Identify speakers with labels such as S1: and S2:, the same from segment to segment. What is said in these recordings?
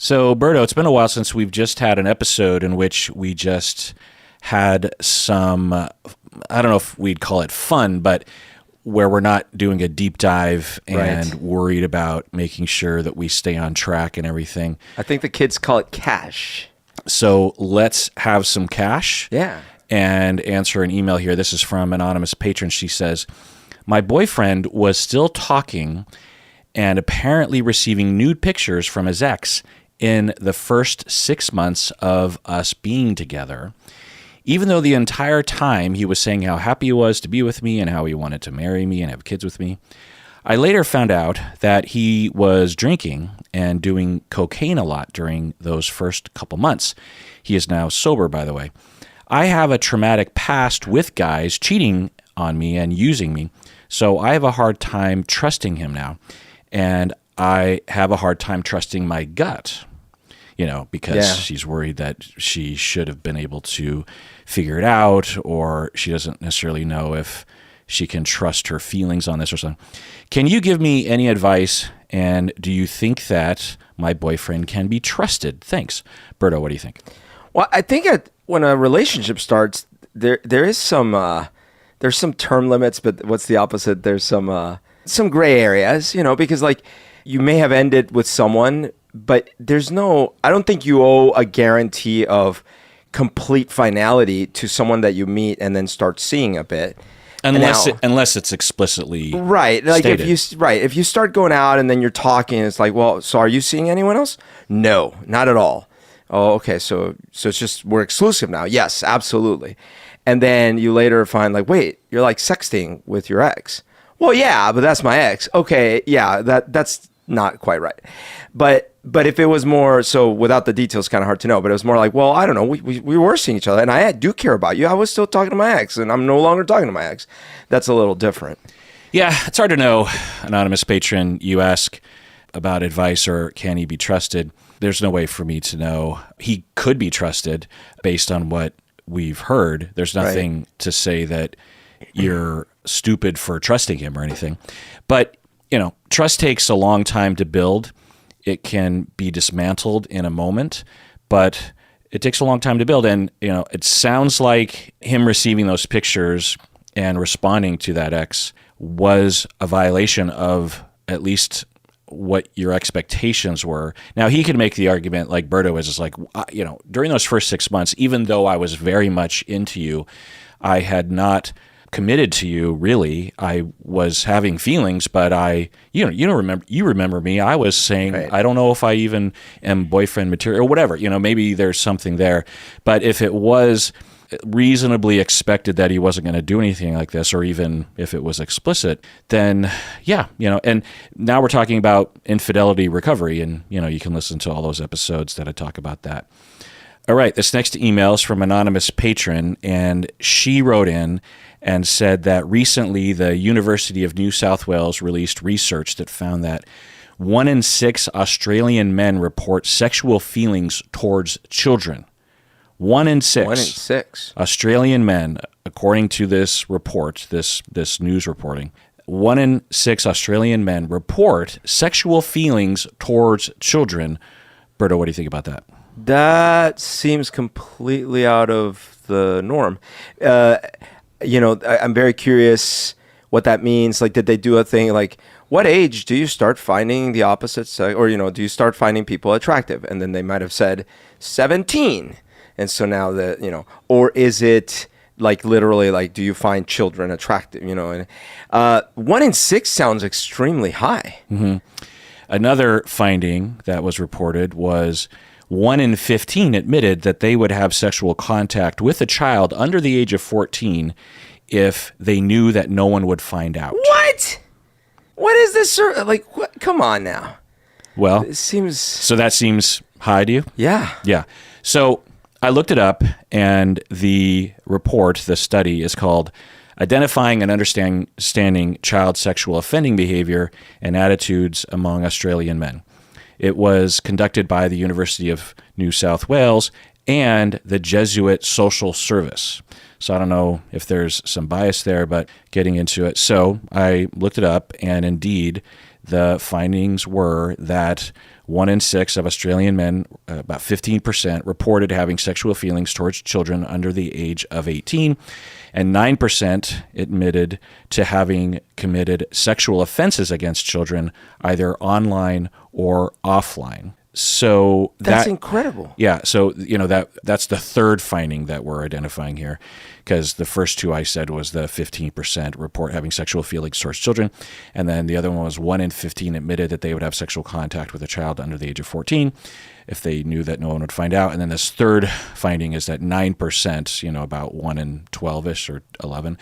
S1: So, Berto, it's been a while since we've just had an episode in which we just had some, I don't know if we'd call it fun, but where we're not doing a deep dive and worried about making sure that we stay on track and everything.
S2: I think the kids call it cash.
S1: So let's have some cash.
S2: Yeah.
S1: And answer an email here. This is from anonymous patron. She says, my boyfriend was still talking and apparently receiving nude pictures from his ex in the first 6 months of us being together, even though the entire time he was saying how happy he was to be with me and how he wanted to marry me and have kids with me. I later found out that he was drinking and doing cocaine a lot during those first couple months. He is now sober, by the way. I have a traumatic past with guys cheating on me and using me, so I have a hard time trusting him now. And I have a hard time trusting my gut, because she's worried that she should have been able to figure it out, or she doesn't necessarily know if she can trust her feelings on this or something. Can you give me any advice? And do you think that my boyfriend can be trusted? Thanks. Berto, what do you think?
S2: Well, I think when a relationship starts, there is some there's some term limits, but what's the opposite? There's some gray areas, because like you may have ended with someone, but I don't think you owe a guarantee of complete finality to someone that you meet and then start seeing a bit.
S1: Unless it's explicitly
S2: right, like
S1: stated.
S2: if you start going out and then you're talking, it's like, well, so are you seeing anyone else? No, not at all. Oh, okay, so it's just we're exclusive now. Yes, absolutely. And then you later find like, wait, you're like sexting with your ex. Well, yeah, but that's my ex. Okay, yeah, that's not quite right. But if it was more, so without the details, kind of hard to know, but it was more like, well, I don't know, we were seeing each other, and I do care about you. I was still talking to my ex, and I'm no longer talking to my ex. That's a little different.
S1: Yeah, it's hard to know. Anonymous patron, you ask about advice or can he be trusted? There's no way for me to know. He could be trusted based on what we've heard. There's nothing to say that you're stupid for trusting him or anything. But, trust takes a long time to build. It can be dismantled in a moment, but it takes a long time to build. And, it sounds like him receiving those pictures and responding to that ex was a violation of at least what your expectations were. Now, he could make the argument like Berto is like, during those first 6 months, even though I was very much into you, I had not committed to you, really. I was having feelings, but you remember me. I was saying, I don't know if I even am boyfriend material or whatever, maybe there's something there. But if it was reasonably expected that he wasn't going to do anything like this, or even if it was explicit, then and now we're talking about infidelity recovery, and you can listen to all those episodes that I talk about that. All right, this next email is from anonymous patron, and she wrote in and said that recently the University of New South Wales released research that found that 1 in 6 Australian men report sexual feelings towards children. 1 in 6.
S2: 1 in 6.
S1: Australian men, according to this report, this news reporting, 1 in 6 Australian men report sexual feelings towards children. Berto, what do you think about that?
S2: That seems completely out of the norm. I'm very curious what that means. Like, did they do a thing like, what age do you start finding the opposite sex, or do you start finding people attractive? And then they might have said 17. And so now or is it like literally like, do you find children attractive? And 1 in 6 sounds extremely high.
S1: Mm-hmm. Another finding that was reported was 1 in 15 admitted that they would have sexual contact with a child under the age of 14 if they knew that no one would find out.
S2: What? What is this? Like, what? Come on now.
S1: Well,
S2: so
S1: that seems high to you?
S2: Yeah.
S1: Yeah. So I looked it up, and the report, the study, is called Identifying and Understanding Child Sexual Offending Behavior and Attitudes Among Australian Men. It was conducted by the University of New South Wales and the Jesuit Social Service. So I don't know if there's some bias there, but getting into it. So I looked it up, and indeed, the findings were that 1 in 6 of Australian men, about 15%, reported having sexual feelings towards children under the age of 18, and 9% admitted to having committed sexual offenses against children, either online or offline. So
S2: that's incredible.
S1: Yeah. So, that's the third finding that we're identifying here, because the first two I said was the 15% report having sexual feelings towards children. And then the other one was 1 in 15 admitted that they would have sexual contact with a child under the age of 14 if they knew that no one would find out. And then this third finding is that 9%, about 1 in 12-ish or 11,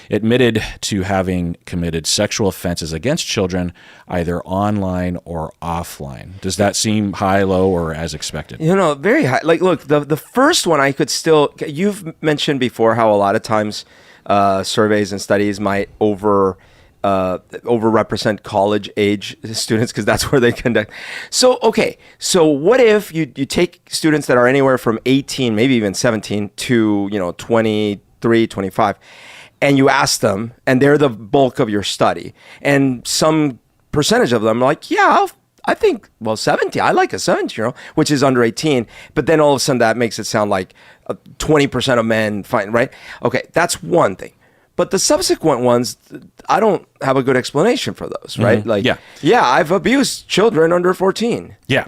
S1: admitted to having committed sexual offenses against children, either online or offline. Does that seem high, low, or as expected?
S2: Very high. Like, look, the first one I could still, you've mentioned before how a lot of times surveys and studies might overrepresent college age students because that's where they conduct. So, okay. So what if you take students that are anywhere from 18, maybe even 17 to, 23, 25, and you ask them, and they're the bulk of your study, and some percentage of them are like, yeah, I think, 17, I like a 17-year-old, which is under 18. But then all of a sudden that makes it sound like 20% of men find, right? Okay, that's one thing. But the subsequent ones, I don't have a good explanation for those, right?
S1: Mm-hmm.
S2: Like, yeah, I've abused children under 14.
S1: Yeah.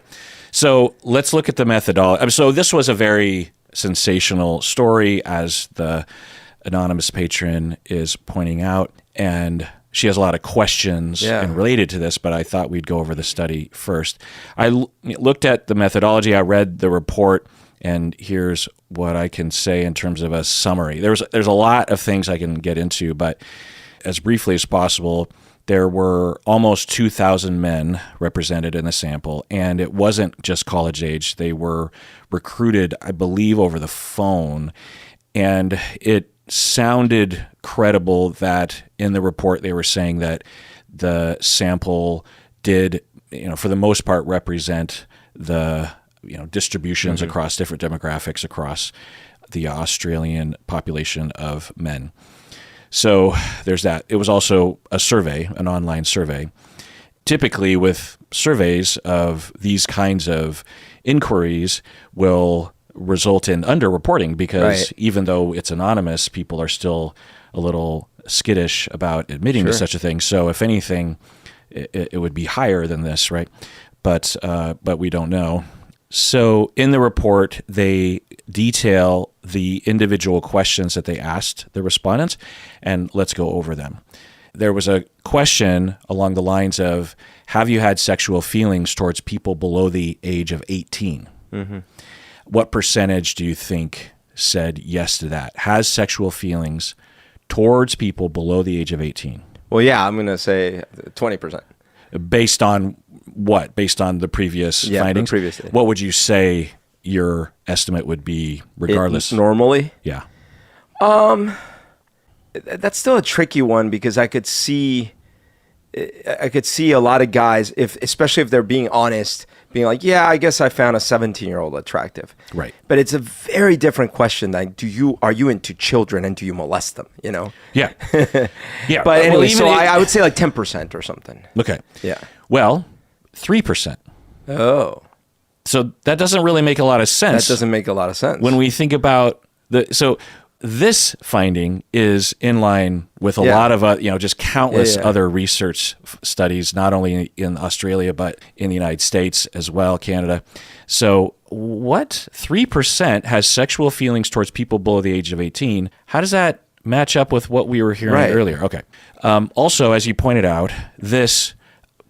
S1: So let's look at the methodology. So this was a very sensational story, as the anonymous patron is pointing out, and she has a lot of questions and related to this, but I thought we'd go over the study first. I looked at the methodology, I read the report, and here's what I can say in terms of a summary. There's a lot of things I can get into, but as briefly as possible, there were almost 2,000 men represented in the sample, and it wasn't just college age. They were recruited, I believe, over the phone, and it sounded credible that in the report they were saying that the sample did, for the most part, represent the distributions across different demographics across the Australian population of men. So there's that. It was also a survey, an online survey. Typically with surveys of these kinds of inquiries will result in underreporting because even though it's anonymous, people are still a little skittish about admitting to such a thing. So if anything, it would be higher than this, right? But we don't know. So in the report, they detail the individual questions that they asked the respondents, and let's go over them. There was a question along the lines of, have you had sexual feelings towards people below the age of 18? Mm-hmm. What percentage do you think said yes to that? Has sexual feelings towards people below the age of 18?
S2: Well, yeah, I'm going to say 20%.
S1: Based on what? Based on the previous findings?
S2: Previously.
S1: What would you say your estimate would be regardless?
S2: Normally?
S1: Yeah.
S2: That's still a tricky one because I could see a lot of guys, especially if they're being honest, being like, yeah, I guess I found a 17-year-old attractive.
S1: Right.
S2: But it's a very different question than are you into children and do you molest them,
S1: Yeah. Yeah.
S2: But anyway, so I would say like 10% or something.
S1: Okay.
S2: Yeah.
S1: Well, 3%.
S2: Oh.
S1: So that doesn't really make a lot of sense.
S2: That doesn't make a lot of sense.
S1: When we think about this finding is in line with a lot of, just countless other research studies, not only in Australia, but in the United States as well, Canada. So what 3% has sexual feelings towards people below the age of 18? How does that match up with what we were hearing earlier? Okay. Also, as you pointed out, this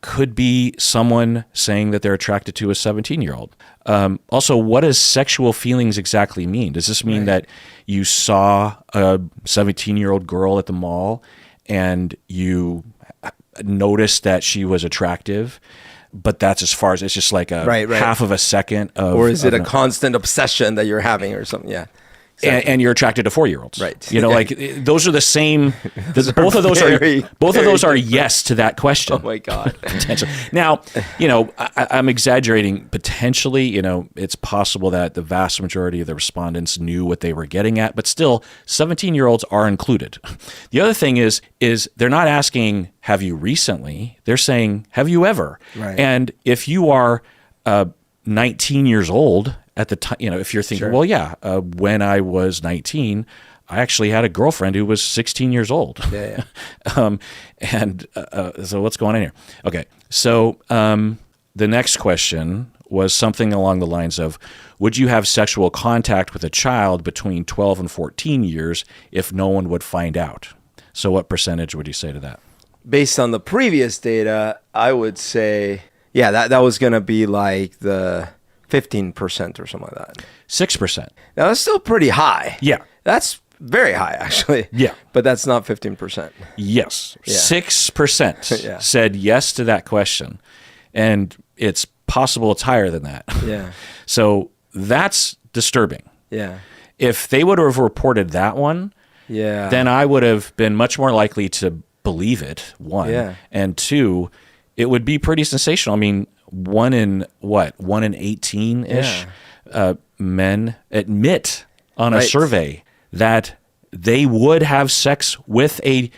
S1: could be someone saying that they're attracted to a 17-year-old. Also, what does sexual feelings exactly mean? Does this mean that you saw a 17-year-old girl at the mall and you noticed that she was attractive, but that's as far as it's just like a half of a second of...
S2: Or is it a constant obsession that you're having or something? Yeah.
S1: Exactly. And you're attracted to 4-year-olds,
S2: right?
S1: Like those are the same. Both of those are yes to that question.
S2: Oh my God!
S1: Potentially. Now, I'm exaggerating. Potentially, it's possible that the vast majority of the respondents knew what they were getting at, but still, 17-year-olds are included. The other thing is they're not asking, "Have you recently?" They're saying, "Have you ever?"
S2: Right.
S1: And if you are 19 years old at the time, if you're thinking,
S2: Sure.
S1: well, yeah, when I was 19, I actually had a girlfriend who was 16 years old.
S2: Yeah.
S1: So what's going on here? Okay. So the next question was something along the lines of, would you have sexual contact with a child between 12 and 14 years if no one would find out? So what percentage would you say to that?
S2: Based on the previous data, I would say, yeah, that was going to be like the 15% or something like that.
S1: 6%.
S2: Now, that's still pretty high.
S1: Yeah.
S2: That's very high, actually.
S1: Yeah.
S2: But that's not 15%.
S1: Yes.
S2: Yeah.
S1: 6%
S2: Yeah.
S1: said yes to that question. And it's possible it's higher than that.
S2: Yeah.
S1: So that's disturbing.
S2: Yeah.
S1: If they would have reported that one,
S2: Yeah.
S1: then I would have been much more likely to believe it, one.
S2: Yeah.
S1: And two, it would be pretty sensational. I mean, 1 in 18-ish men admit on a
S2: Right.
S1: survey that they would have sex with a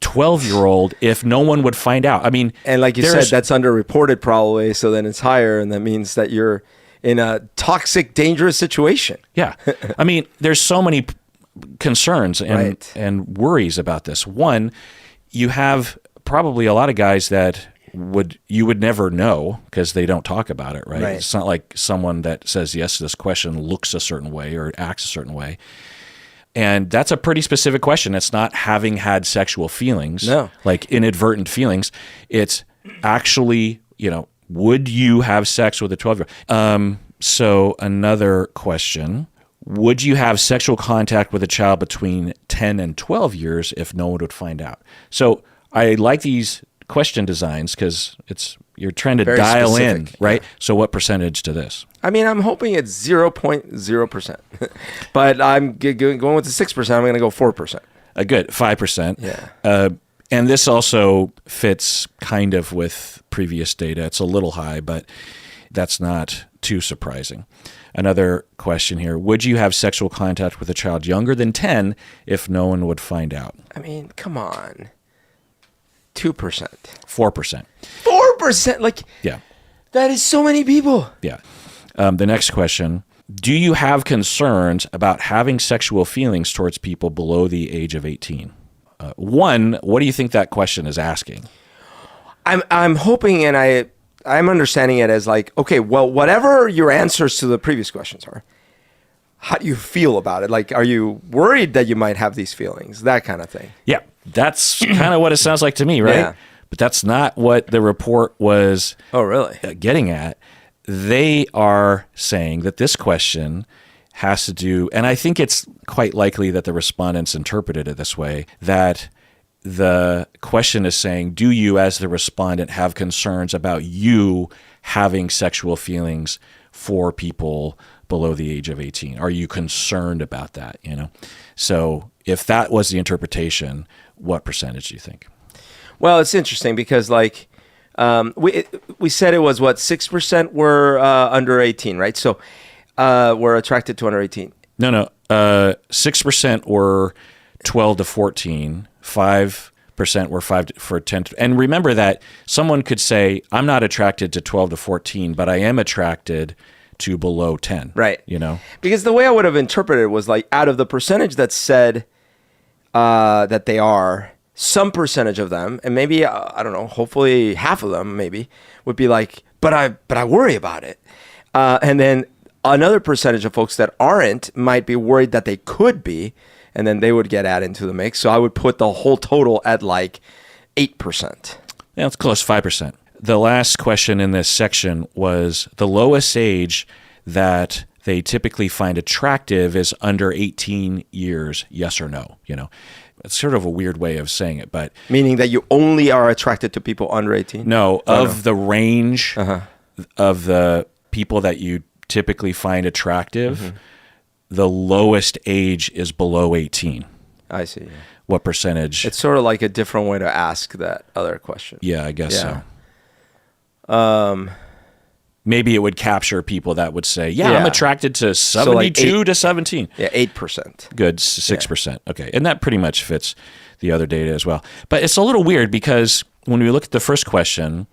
S1: 12-year-old if no one would find out. I mean,
S2: And like you said, that's underreported probably, so then it's higher, and that means that you're in a toxic, dangerous situation.
S1: yeah. I mean, there's so many concerns and
S2: Right.
S1: and worries about this. One, you have probably a lot of guys that you would never know because they don't talk about it, right?
S2: Right.
S1: It's not like someone that says yes to this question looks a certain way or acts a certain way. And that's a pretty specific question. It's not having had sexual feelings,
S2: No.
S1: like inadvertent feelings. It's actually, would you have sex with a 12-year-old? So another question, would you have sexual contact with a child between 10 and 12 years if no one would find out? So I like these question designs because you're trying to
S2: Very
S1: dial in,
S2: specific,
S1: right? So what percentage to this?
S2: I mean, I'm hoping it's 0.0%, but I'm going with the 6%. I'm going to go 4%.
S1: A good 5%.
S2: Yeah.
S1: And this also fits kind of with previous data. It's a little high, but that's not too surprising. Another question here. Would you have sexual contact with a child younger than 10 if no one would find out?
S2: I mean, come on. 2%.
S1: 4%.
S2: 4%? Like,
S1: Yeah.
S2: that is so many people.
S1: Yeah. The next question. Do you have concerns about having sexual feelings towards people below the age of 18? One, what do you think that question is asking?
S2: I'm hoping, and I'm understanding it as like, okay, well, whatever your answers to the previous questions are, how do you feel about it? Like, are you worried that you might have these feelings? That kind of thing.
S1: Yeah, that's kind of what it sounds like to me, right?
S2: Yeah.
S1: But that's not what the report was
S2: Oh, really?
S1: getting at. They are saying that this question has to do, and I think it's quite likely that the respondents interpreted it this way, that the question is saying, do you as the respondent have concerns about you having sexual feelings for people below the age of 18? Are you concerned about that? So if that was the interpretation, what percentage do you think?
S2: Well, it's interesting because like we said it was what 6% were under 18, right? So were attracted to under 18.
S1: No. 6% were 12 to 14. 5% were 5 for 10. And remember that someone could say, I'm not attracted to 12 to 14, but I am attracted to below 10.
S2: Right.
S1: Because
S2: the way I would have interpreted it was like out of the percentage that said that they are, some percentage of them, and maybe, I don't know, hopefully half of them maybe, would be like, but I worry about it. And then another percentage of folks that aren't might be worried that they could be, and then they would get added into the mix. So I would put the whole total at like 8%.
S1: Yeah, it's close, 5%. The last question in this section was the lowest age that they typically find attractive is under 18 years, yes or no. It's sort of a weird way of saying it, but...
S2: Meaning that you only are attracted to people under 18?
S1: No, the range of the people that you typically find attractive, the lowest age is below 18.
S2: I see. Yeah.
S1: What percentage?
S2: It's sort of like a different way to ask that other question.
S1: Yeah, I guess so. Maybe it would capture people that would say, I'm attracted to 72 to 17.
S2: Yeah, 8%.
S1: Good, 6%. Okay, and that pretty much fits the other data as well. But it's a little weird because when we look at the first question,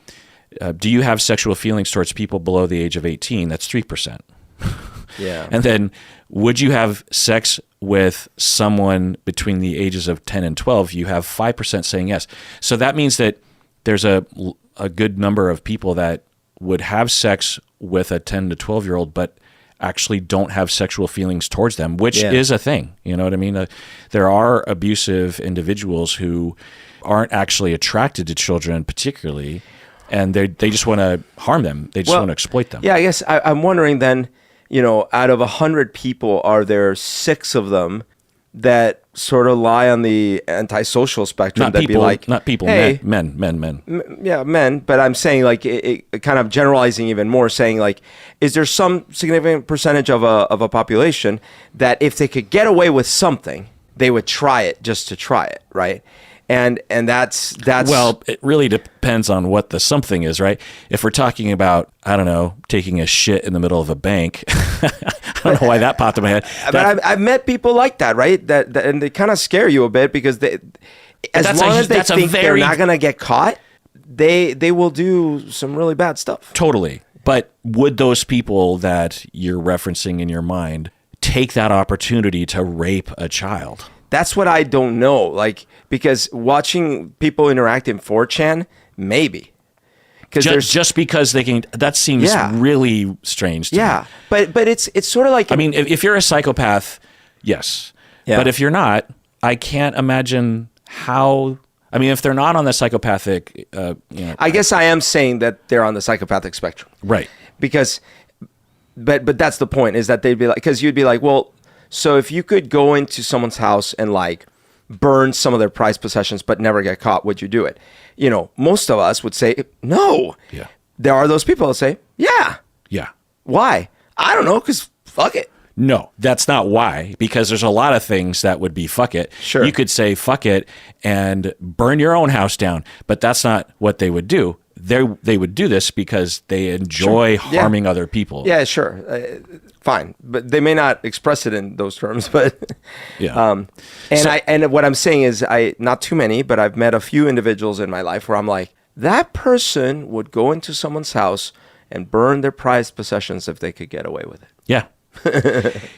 S1: do you have sexual feelings towards people below the age of 18? That's 3%.
S2: Yeah.
S1: And then, would you have sex with someone between the ages of 10 and 12? You have 5% saying yes. So that means that there's a good number of people that would have sex with a 10 to 12-year-old, but actually don't have sexual feelings towards them, which is a thing. You know what I mean? There are abusive individuals who aren't actually attracted to children particularly, and they just want to harm them. They just want to exploit them.
S2: Yeah, I guess I'm wondering then, out of 100 people, are there 6 of them that sort of lie on the antisocial spectrum?
S1: Not people,
S2: hey,
S1: men.
S2: Men. But I'm saying, like, it kind of generalizing even more, saying, like, is there some significant percentage of a population that if they could get away with something, they would try it just to try it, right? And that's
S1: well, it really depends on what the something is, right? If we're talking about, I don't know, taking a shit in the middle of a bank, I don't know why that popped in my head.
S2: But I've met people like that, right? That and they kind of scare you a bit because as long as they think they're not going to get caught, they will do some really bad stuff.
S1: Totally. But would those people that you're referencing in your mind take that opportunity to rape a child?
S2: That's what I don't know. Like, because watching people interact in 4chan, maybe.
S1: Just because they can, that seems really strange to me.
S2: But it's sort of like,
S1: I mean, if you're a psychopath, yes. Yeah. But if you're not, I can't imagine how. I mean, if they're not on the psychopathic,
S2: I guess I am saying that they're on the psychopathic spectrum,
S1: right?
S2: Because, but that's the point, is that they'd be like, because you'd be like, well, so if you could go into someone's house and like burn some of their prized possessions but never get caught, would you do it? Most of us would say no.
S1: Yeah.
S2: There are those people that say, yeah.
S1: Yeah.
S2: Why? I don't know, because fuck it.
S1: No, that's not why, because there's a lot of things that would be fuck it.
S2: Sure.
S1: You could say fuck it and burn your own house down, but that's not what they would do. They would do this because they enjoy harming other people.
S2: Yeah, sure. Fine. But they may not express it in those terms, but
S1: yeah.
S2: And what I'm saying is not too many, but I've met a few individuals in my life where I'm like, that person would go into someone's house and burn their prized possessions if they could get away with it.
S1: Yeah.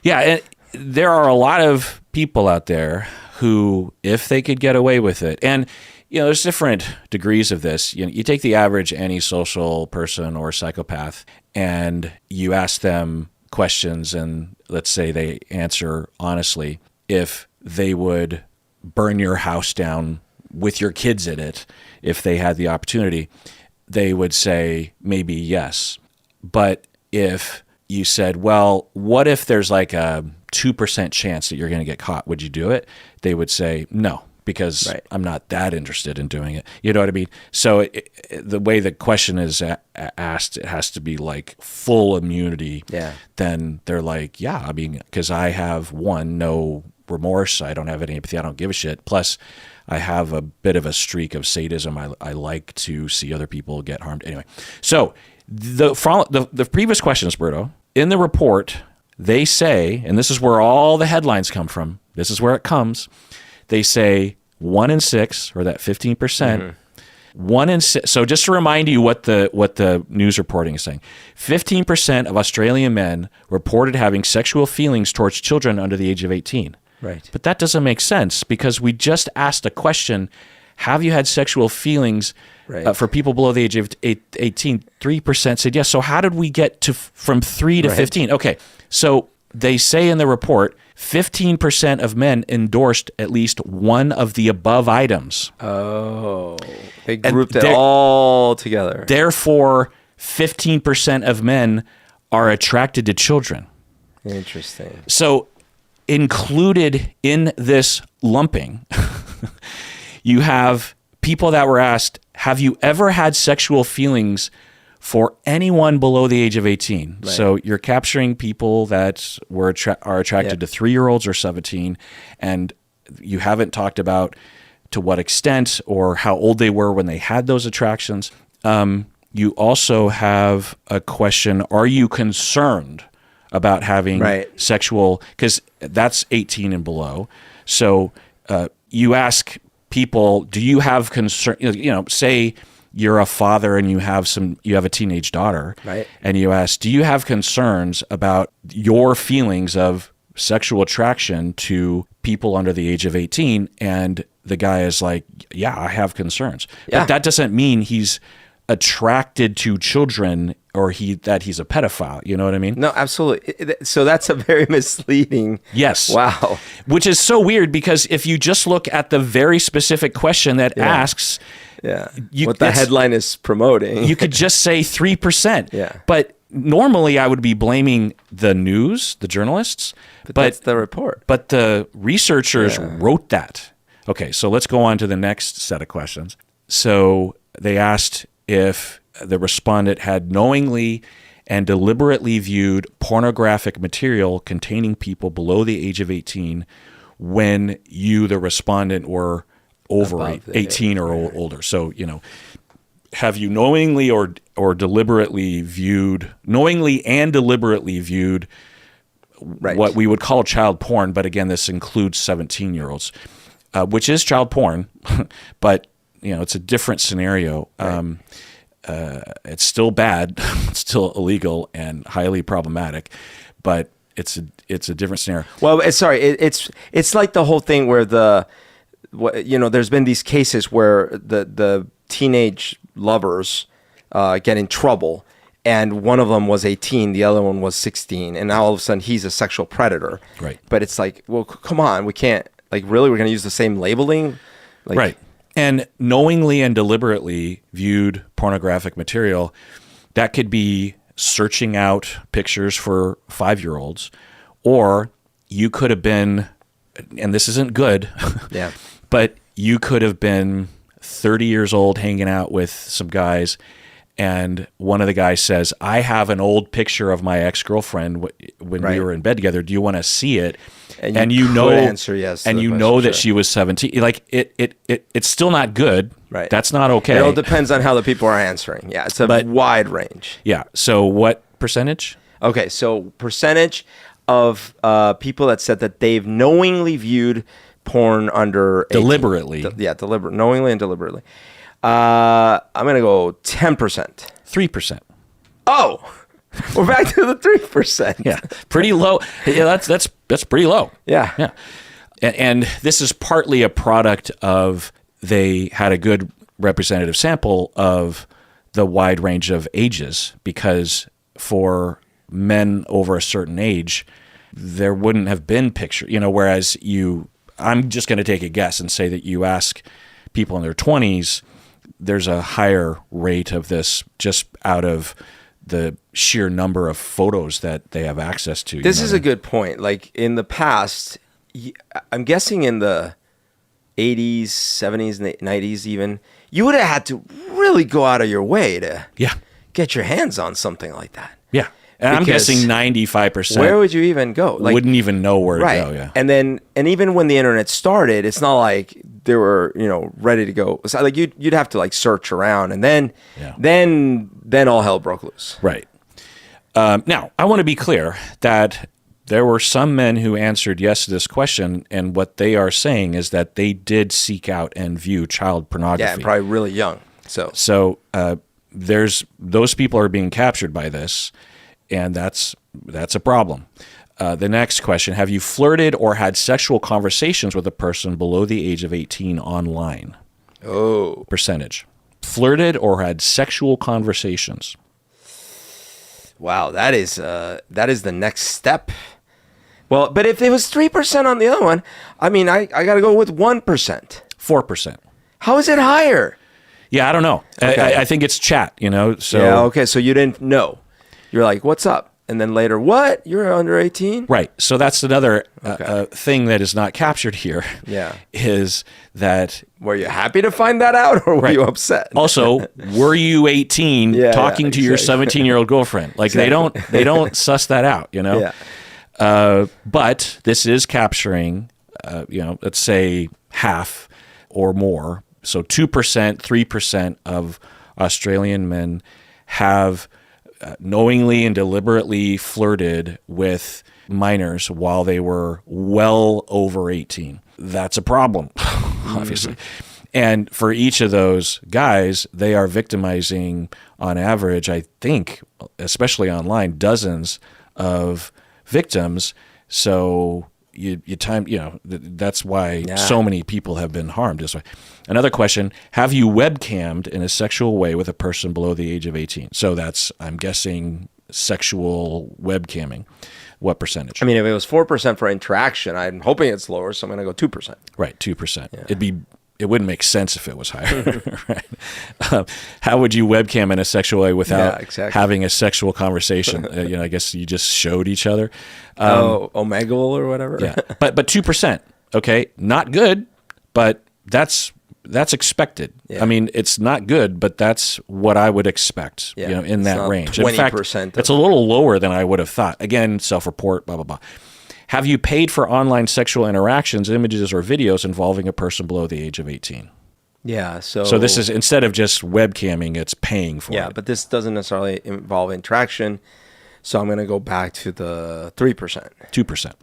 S1: Yeah, and there are a lot of people out there who, if they could get away with it, and there's different degrees of this. You take the average antisocial person or psychopath, and you ask them questions, and let's say they answer honestly. If they would burn your house down with your kids in it, if they had the opportunity, they would say maybe yes. But if you said, well, what if there's like a 2% chance that you're going to get caught? Would you do it? They would say no, because I'm not that interested in doing it. You know what I mean? So the way the question is asked, it has to be like full immunity.
S2: Yeah. Then
S1: they're like, yeah, I mean, because I have no remorse. I don't have any empathy. I don't give a shit. Plus, I have a bit of a streak of sadism. I like to see other people get harmed. Anyway, so the previous questions, Berto, in the report, they say, and this is where all the headlines come from. This is where it comes. They say 1 in 6, or that 15%. Mm-hmm. 1 in 6. So just to remind you what the news reporting is saying, 15% of Australian men reported having sexual feelings towards children under the age of 18.
S2: Right.
S1: But that doesn't make sense, because we just asked a question: have you had sexual feelings for people below the age of 18? 3% said yes. So how did we get from 3 to 15? Okay, so they say in the report, 15% of men endorsed at least one of the above items.
S2: Oh, they grouped it all together.
S1: Therefore, 15% of men are attracted to children.
S2: Interesting.
S1: So included in this lumping, you have people that were asked, have you ever had sexual feelings for anyone below the age of 18? Right. So you're capturing people that are attracted to 3-year-olds or 17, and you haven't talked about to what extent or how old they were when they had those attractions. You also have a question: are you concerned about having sexual? Because that's 18 and below. So you ask people, do you have concern? Say you're a father and you have a teenage daughter,
S2: right?
S1: And you ask, do you have concerns about your feelings of sexual attraction to people under the age of 18? And the guy is like, yeah, I have concerns.
S2: Yeah.
S1: But that doesn't mean he's attracted to children or that he's a pedophile. You know what I mean?
S2: No, absolutely. So that's a very misleading.
S1: Yes.
S2: Wow.
S1: Which is so weird, because if you just look at the very specific question that asks,
S2: what the headline is promoting,
S1: you could just say 3%.
S2: Yeah.
S1: But normally I would be blaming the news, the journalists.
S2: But that's the report.
S1: But the researchers wrote that. Okay, so let's go on to the next set of questions. So they asked if the respondent had knowingly and deliberately viewed pornographic material containing people below the age of 18 when you, the respondent, were over 18 or older. So, have you knowingly or deliberately viewed, what we would call child porn, but again, this includes 17-year-olds, which is child porn, but it's a different scenario. Right. It's still bad, it's still illegal and highly problematic, but it's a different scenario.
S2: Well, it's like the whole thing where there's been these cases where the teenage lovers get in trouble, and one of them was 18, the other one was 16, and now all of a sudden he's a sexual predator.
S1: Right.
S2: But it's like, well, come on, we can't, really, we're going to use the same labeling?
S1: Right. And knowingly and deliberately viewed pornographic material, that could be searching out pictures for 5-year-olds, or you could have been, and this isn't good, but you could have been 30 years old hanging out with some guys, and one of the guys says, I have an old picture of my ex-girlfriend when we were in bed together. Do you want to see it? And you know,
S2: answer yes,
S1: and you know that she was 17. Like it's still not good.
S2: Right.
S1: That's not okay.
S2: It all depends on how the people are answering. Yeah, it's a wide range.
S1: Yeah. So what percentage?
S2: Okay, so percentage of people that said that they've knowingly viewed porn under 18.
S1: Deliberately.
S2: Knowingly and deliberately. I'm gonna go 10%.
S1: 3%.
S2: Oh, we're back to the 3%.
S1: Yeah, pretty low. Yeah, that's pretty low.
S2: Yeah.
S1: And this is partly a product of they had a good representative sample of the wide range of ages, because for men over a certain age, there wouldn't have been picture. Whereas I'm just going to take a guess and say that you ask people in their 20s, there's a higher rate of this just out of the sheer number of photos that they have access to.
S2: This is a good point. Like in the past, I'm guessing in the 80s, 70s, 90s even, you would have had to really go out of your way to get your hands on something like that.
S1: Yeah. And I'm guessing 95%.
S2: Where would you even go?
S1: Wouldn't even know where to go. Yeah.
S2: And even when the internet started, it's not like they were, ready to go. So like you'd have to search around, and then all hell broke loose.
S1: Right. Now, I want to be clear that there were some men who answered yes to this question, and what they are saying is that they did seek out and view child pornography.
S2: Yeah, probably really young.
S1: So there's those people are being captured by this. And that's a problem. The next question, have you flirted or had sexual conversations with a person below the age of 18 online?
S2: Oh.
S1: Percentage. Flirted or had sexual conversations.
S2: Wow, that is the next step. Well, but if it was 3% on the other one, I mean, I got to go with 1%.
S1: 4%.
S2: How is it higher?
S1: Yeah, I don't know. Okay. I think it's chat, so.
S2: Yeah, okay, so you didn't know. You're like, what's up? And then later, what? You're under 18?
S1: Right. So that's another thing that is not captured here.
S2: Yeah.
S1: Is that...
S2: Were you happy to find that out, or were you upset?
S1: Also, were you 18 talking to your 17-year-old girlfriend? Like, they don't suss that out,
S2: Yeah.
S1: But this is capturing, let's say half or more. So 2%, 3% of Australian men have... knowingly and deliberately flirted with minors while they were well over 18. That's a problem, obviously. And for each of those guys, they are victimizing, on average, I think, especially online, dozens of victims. So that's why so many people have been harmed this way. Another question, have you webcammed in a sexual way with a person below the age of 18? So that's, I'm guessing, sexual webcamming. What percentage?
S2: I mean, if it was 4% for interaction, I'm hoping it's lower, so I'm going to go 2%.
S1: Right, 2%. Yeah. It wouldn't make sense if it was higher, right? How would you webcam in a sexual way without having a sexual conversation? I guess you just showed each other.
S2: Omegle or whatever.
S1: Yeah, but 2%. Okay, not good, but that's expected. Yeah. I mean, it's not good, but that's what I would expect. Yeah. In that range.
S2: 20%.
S1: In fact, it's a little lower than I would have thought. Again, self-report, blah blah blah. Have you paid for online sexual interactions, images, or videos involving a person below the age of 18?
S2: Yeah. So
S1: this is, instead of just webcamming, it's paying for it.
S2: Yeah, but this doesn't necessarily involve interaction. So I'm going to go back to the 3%.
S1: 2%.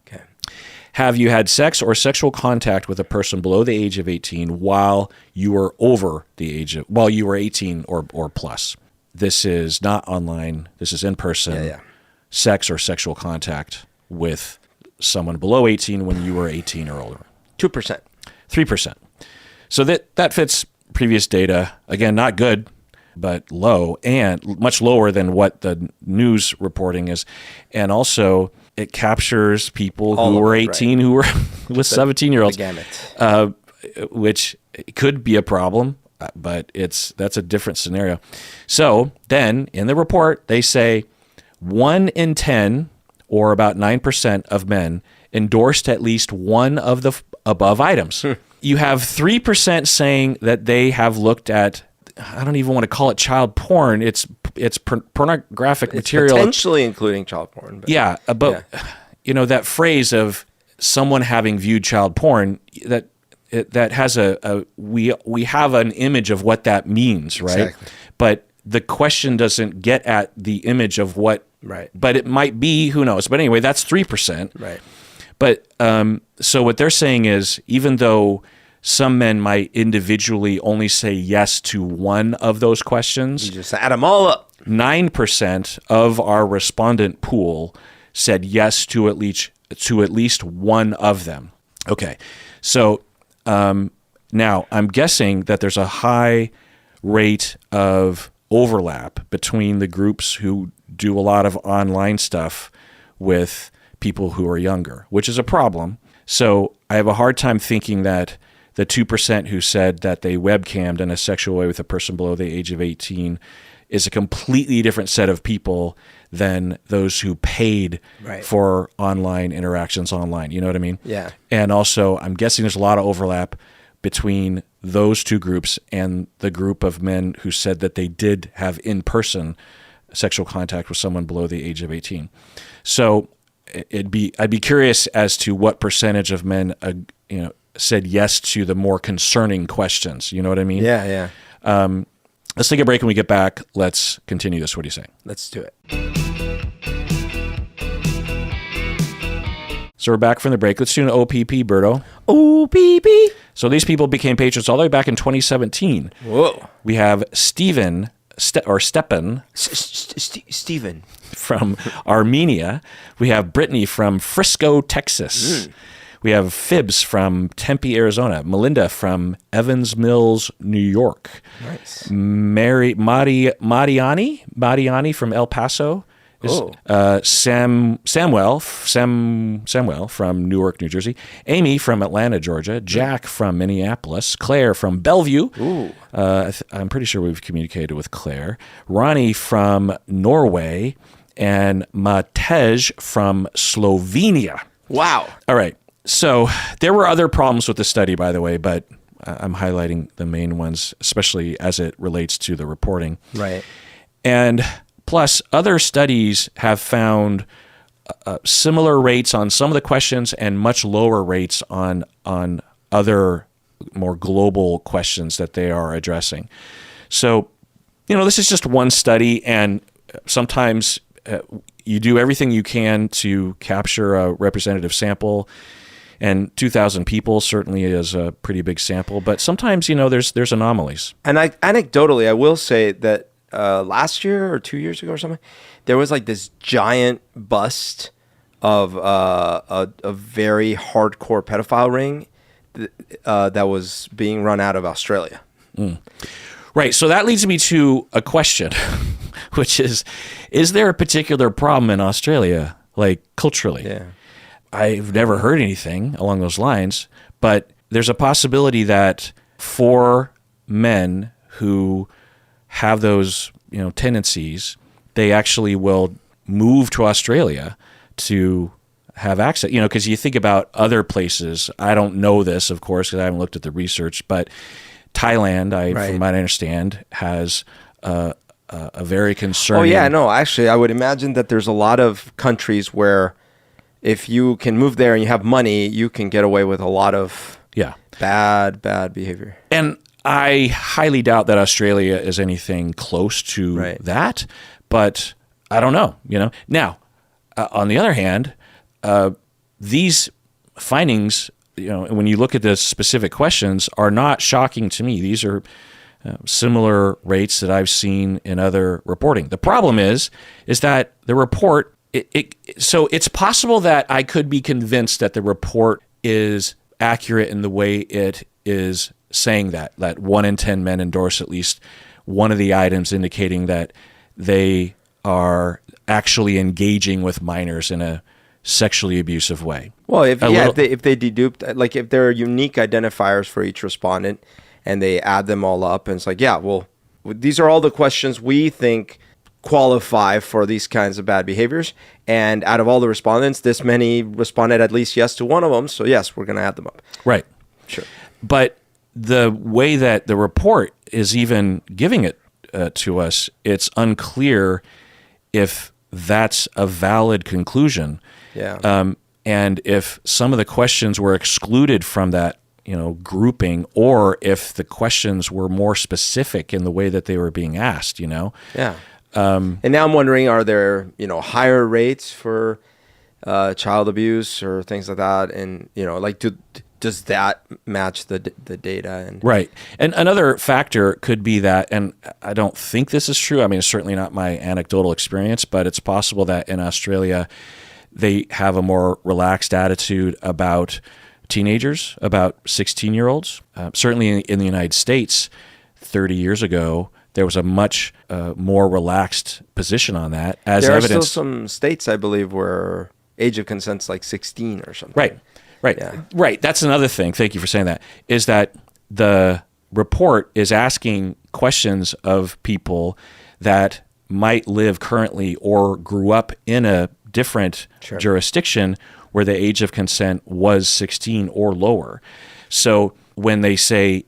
S2: Okay.
S1: Have you had sex or sexual contact with a person below the age of 18 while you were while you were 18 or plus? This is not online. This is in person.
S2: Yeah.
S1: Sex or sexual contact with someone below 18 when you were 18 or older.
S2: 2%.
S1: 3%. So that fits previous data. Again, not good, but low, and much lower than what the news reporting is. And also, it captures people who were 18 who were with 17-year-olds, which could be a problem, but that's a different scenario. So then in the report, they say 1 in 10, or about 9% of men, endorsed at least one of the above items. You have 3% saying that they have looked at, I don't even want to call it child porn. It's pornographic material.
S2: Potentially including child porn.
S1: But that phrase of someone having viewed child porn, that has we have an image of what that means, right?
S2: Exactly.
S1: But the question doesn't get at the image of what.
S2: Right.
S1: But it might be, who knows? But anyway, that's 3%.
S2: Right.
S1: But so what they're saying is, even though some men might individually only say yes to one of those questions,
S2: you just add them all up.
S1: 9% of our respondent pool said yes to at least one of them. Okay. So now I'm guessing that there's a high rate of overlap between the groups who do a lot of online stuff with people who are younger, which is a problem. So I have a hard time thinking that the 2% who said that they webcammed in a sexual way with a person below the age of 18 is a completely different set of people than those who paid for online interactions online. You know what I mean?
S2: Yeah.
S1: And also, I'm guessing there's a lot of overlap between those two groups and the group of men who said that they did have in-person sexual contact with someone below the age of 18. So I'd be curious as to what percentage of men said yes to the more concerning questions. You know what I mean?
S2: Yeah.
S1: Let's take a break. When we get back, let's continue this. What do you say?
S2: Let's do it.
S1: So we're back from the break. Let's do an OPP, Berto.
S2: OPP.
S1: So these people became patrons all the way back in 2017.
S2: Whoa.
S1: We have Stepan
S2: Steven
S1: from Armenia. We have Brittany from Frisco, Texas. We have Phibbs from Tempe, Arizona. Melinda from Evans Mills, New York.
S2: Nice.
S1: Mariani from El Paso. Samuel from Newark, New Jersey. Amy from Atlanta, Georgia. Jack from Minneapolis. Claire from Bellevue. I'm pretty sure we've communicated with Claire. Ronnie from Norway. And Matej from Slovenia.
S2: Wow.
S1: All right. So there were other problems with the study, by the way, but I'm highlighting the main ones, especially as it relates to the reporting.
S2: Right.
S1: And plus, other studies have found similar rates on some of the questions and much lower rates on other more global questions that they are addressing. So, this is just one study, and sometimes you do everything you can to capture a representative sample. And 2,000 people certainly is a pretty big sample, but sometimes, there's anomalies.
S2: And anecdotally, I will say that last year or 2 years ago or something, there was like this giant bust of a very hardcore pedophile ring that was being run out of Australia.
S1: Right. So that leads me to a question, which is there a particular problem in Australia, like culturally?
S2: Yeah.
S1: I've never heard anything along those lines, but there's a possibility that for men who have those, tendencies, they actually will move to Australia to have access, because you think about other places. I don't know this, of course, because I haven't looked at the research, but Thailand, from what I understand, has a very concerning...
S2: Oh, yeah, no, actually, I would imagine that there's a lot of countries where if you can move there and you have money, you can get away with a lot of bad behavior.
S1: And I highly doubt that Australia is anything close to that, but I don't know, Now, on the other hand, these findings, when you look at the specific questions, are not shocking to me. These are similar rates that I've seen in other reporting. The problem is that the report, so it's possible that I could be convinced that the report is accurate in the way it is saying that 1 in 10 men endorse at least one of the items indicating that they are actually engaging with minors in a sexually abusive way.
S2: Well, if they deduped, like if there are unique identifiers for each respondent and they add them all up and it's like, these are all the questions we think qualify for these kinds of bad behaviors. And out of all the respondents, this many responded at least yes to one of them. So yes, we're going to add them up.
S1: Right.
S2: Sure.
S1: But the way that the report is even giving it to us, it's unclear if that's a valid conclusion.
S2: Yeah.
S1: And if some of the questions were excluded from that, grouping, or if the questions were more specific in the way that they were being asked,
S2: Yeah. And now I'm wondering, are there, higher rates for child abuse or things like that? And, does that match the data? And
S1: right. And another factor could be that, and I don't think this is true. I mean, it's certainly not my anecdotal experience, but it's possible that in Australia, they have a more relaxed attitude about teenagers, about 16-year-olds. Certainly in the United States, 30 years ago, there was a much more relaxed position on that.
S2: There are still some states, I believe, where age of consent's like 16 or something.
S1: Right.
S2: Yeah.
S1: Right. That's another thing. Thank you for saying that. Is that the report is asking questions of people that might live currently or grew up in a different jurisdiction where the age of consent was 16 or lower. So when they say,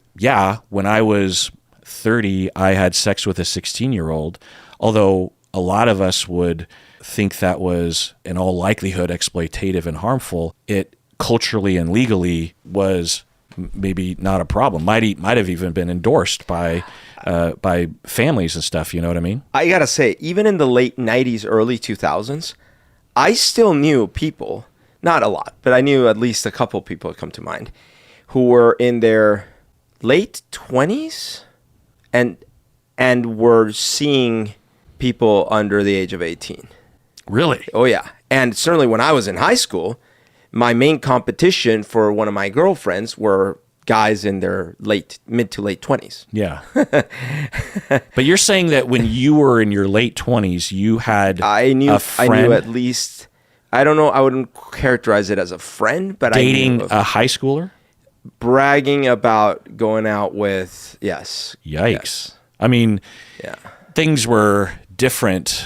S1: when I was 30, I had sex with a 16-year-old, although a lot of us would think that was in all likelihood exploitative and harmful, it culturally and legally was maybe not a problem. Might have even been endorsed by families and stuff. You know what I mean?
S2: I gotta say, even in the late 90s, early 2000s, I still knew people, not a lot, but I knew at least a couple people that come to mind, who were in their late 20s and were seeing people under the age of 18.
S1: Really?
S2: Oh, yeah. And certainly when I was in high school, my main competition for one of my girlfriends were guys in their mid to late 20s.
S1: Yeah. But you're saying that when you were in your late 20s, you had a friend?
S2: I knew at least, I don't know, I wouldn't characterize it as a friend, but
S1: dating a high schooler?
S2: Bragging about going out with, yes.
S1: Yikes.
S2: Yes.
S1: I mean, things were different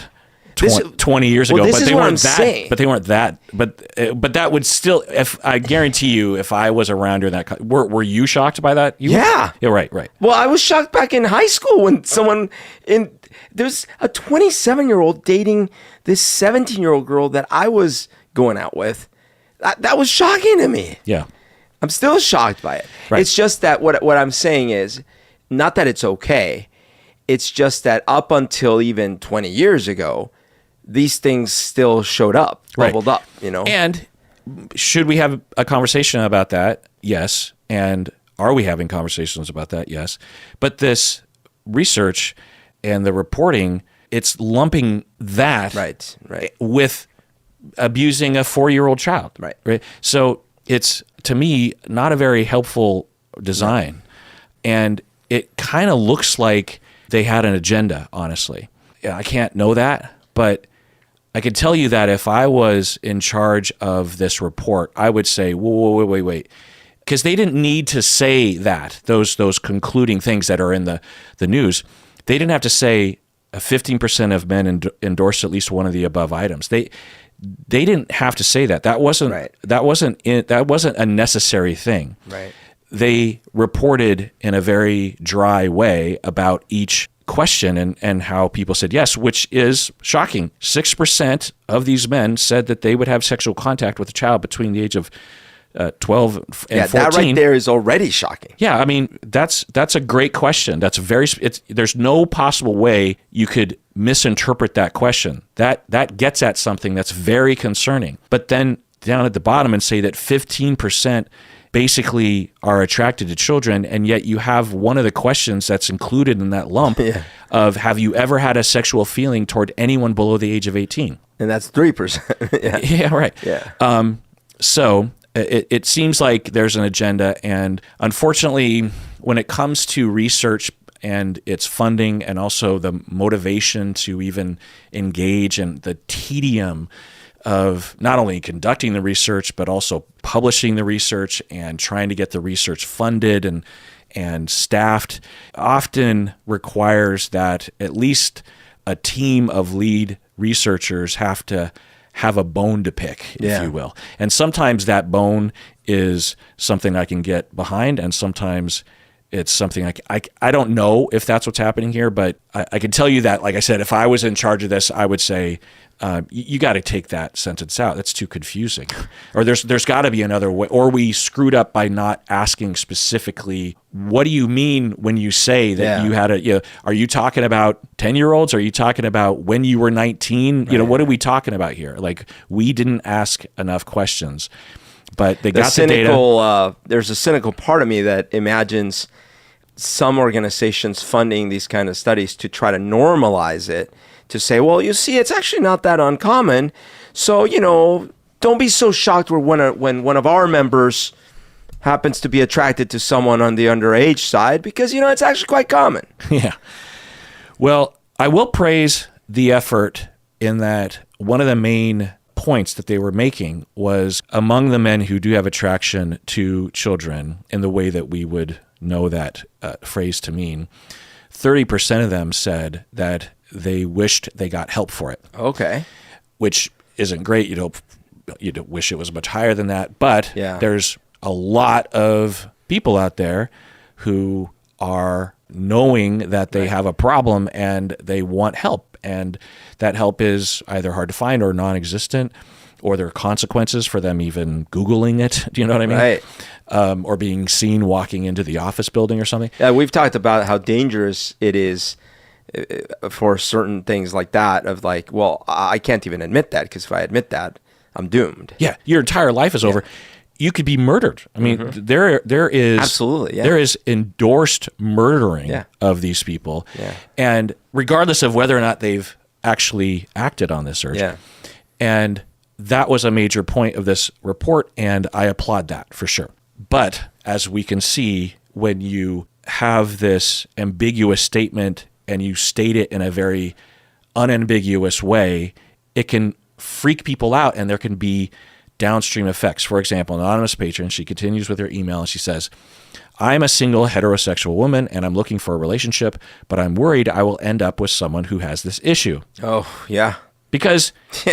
S1: 20 years ago, but they weren't that. But they weren't that. But that would still. If I guarantee you, if I was around during that, were you shocked by that?
S2: Yeah.
S1: Right.
S2: Well, I was shocked back in high school when there's a 27-year-old dating this 17-year-old girl that I was going out with. That was shocking to me.
S1: Yeah.
S2: I'm still shocked by it. Right. It's just that what I'm saying is not that it's okay. It's just that up until even 20 years ago, these things still showed up, bubbled up,
S1: And should we have a conversation about that? Yes. And are we having conversations about that? Yes. But this research and the reporting, it's lumping that
S2: Right.
S1: with abusing a 4-year-old child. Right. So it's, to me, not a very helpful design. And it kind of looks like they had an agenda, honestly. I can't know that, but I can tell you that if I was in charge of this report, I would say, whoa, wait. Because they didn't need to say that, those concluding things that are in the news. They didn't have to say 15% of men endorse at least one of the above items. They didn't have to say that. That wasn't a necessary thing.
S2: Right.
S1: They reported in a very dry way about each question and how people said yes, which is shocking. 6% of these men said that they would have sexual contact with a child between the age of 12 and 14.
S2: That right there is already shocking.
S1: Yeah, I mean, that's a great question. That's there's no possible way you could misinterpret that question. That gets at something that's very concerning. But then down at the bottom and say that 15% basically are attracted to children, and yet you have one of the questions that's included in that lump of have you ever had a sexual feeling toward anyone below the age of 18?
S2: And that's 3%.
S1: Yeah, right.
S2: Yeah.
S1: So it seems like there's an agenda, and unfortunately, when it comes to research and its funding and also the motivation to even engage and the tedium of not only conducting the research, but also publishing the research and trying to get the research funded and staffed, often requires that at least a team of lead researchers have to have a bone to pick, if you will. And sometimes that bone is something I can get behind, and sometimes it's something I don't know if that's what's happening here, but I can tell you that, like I said, if I was in charge of this, I would say, you got to take that sentence out. That's too confusing. Or there's got to be another way. Or we screwed up by not asking specifically, what do you mean when you say that you had are you talking about 10-year-olds? Are you talking about when you were 19? What are we talking about here? Like, we didn't ask enough questions. But they got the data.
S2: There's a cynical part of me that imagines some organizations funding these kind of studies to try to normalize it, to say, well, you see, it's actually not that uncommon. So, don't be so shocked when one of our members happens to be attracted to someone on the underage side, because, it's actually quite common.
S1: Yeah. Well, I will praise the effort in that one of the main points that they were making was among the men who do have attraction to children in the way that we would know that phrase to mean, 30% of them said that they wished they got help for it.
S2: Okay.
S1: Which isn't great. You'd wish it was much higher than that. But there's a lot of people out there who are knowing that they have a problem and they want help. And that help is either hard to find or non-existent, or there are consequences for them even Googling it. Do you know what I mean?
S2: Right.
S1: Or being seen walking into the office building or something.
S2: Yeah, we've talked about how dangerous it is for certain things like that, of like, well, I can't even admit that, because if I admit that, I'm doomed.
S1: Yeah, your entire life is over. You could be murdered. I mean, there is
S2: absolutely
S1: there is endorsed murdering of these people, and regardless of whether or not they've actually acted on this urge. And that was a major point of this report, and I applaud that for sure. But as we can see, when you have this ambiguous statement and you state it in a very unambiguous way, it can freak people out, and there can be downstream effects. For example, an anonymous patron, she continues with her email and she says, I'm a single heterosexual woman and I'm looking for a relationship, but I'm worried I will end up with someone who has this issue.
S2: Oh, yeah.
S1: Because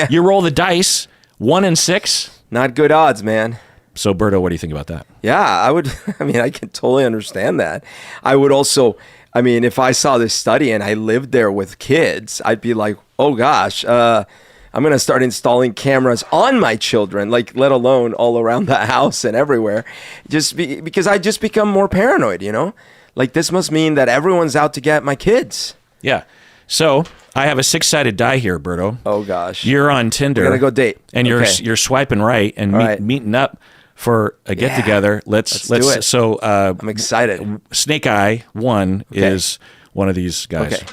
S1: you roll the dice, 1 in 6.
S2: Not good odds, man.
S1: So, Berto, what do you think about that?
S2: Yeah, I can totally understand that. I would also, if I saw this study and I lived there with kids, I'd be like, oh gosh, I'm going to start installing cameras on my children, like, let alone all around the house and everywhere, because I just become more paranoid, Like, this must mean that everyone's out to get my kids.
S1: Yeah. So I have a 6-sided die here, Berto.
S2: Oh gosh.
S1: You're on Tinder.
S2: We're gonna go date.
S1: And
S2: Okay.
S1: you're swiping right and meeting up for a get together. Let's
S2: do it.
S1: So
S2: I'm excited.
S1: Snake Eye 1 is one of these guys.
S2: Okay.